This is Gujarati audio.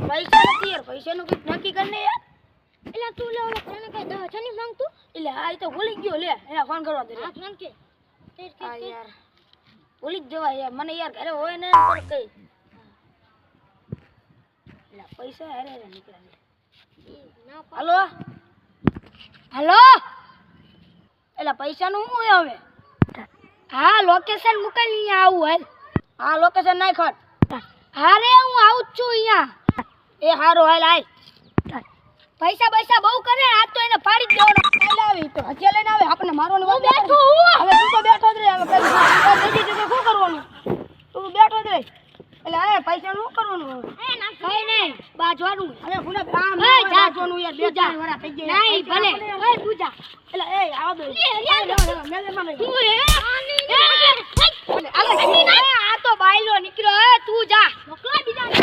પૈસા નથી યાર, પૈસાનું કંઈક નક્કી કર ને યાર. એટલે તું લે ઓલો કોને કઈ 10,000 ની માંગતું? એટલે આ તો ભૂલી ગયો લે, એને ફોન કરવા દે. હા ફોન કે હા યાર ભૂલી જ જવાય યાર, મને યાર ઘરે હોય ને પર કઈ. એટલે પૈસા હારે હારે નીકળ્યા. હાલો હાલો એટલે પૈસાનું શું હોય હવે? હા લોકેશન મોકલી અહીંયા આવું હાલ. હા લોકેશન નાખ ખટ. હા રે હું આવું જ છું અહીંયા. એ હારો હાલ આય. પૈસા બહુ કરે આજ તો એને પાડી જ દેવાનો. હાલ આવી તો હજી લઈને આવે આપણને મારવાનું. હું બેઠો હું. હવે તું તો બેઠો જ રે, હવે પૈસા જલ્દી જલ્દી શું કરવાનું? તું બેઠો જ રે. એટલે આ પૈસા નું કરવાનું હવે? કઈ નહીં બાજવાનું. હવે ભૂલા આમ એ જા બાજવાનું યાર, બે ચાર વરા થઈ ગયા. નહીં ભલે કઈ તું જા. એટલે એ આવા દો. મેલે મને તું આ તો બાયલો નીકળ્યો તું જા મોકલા બીજા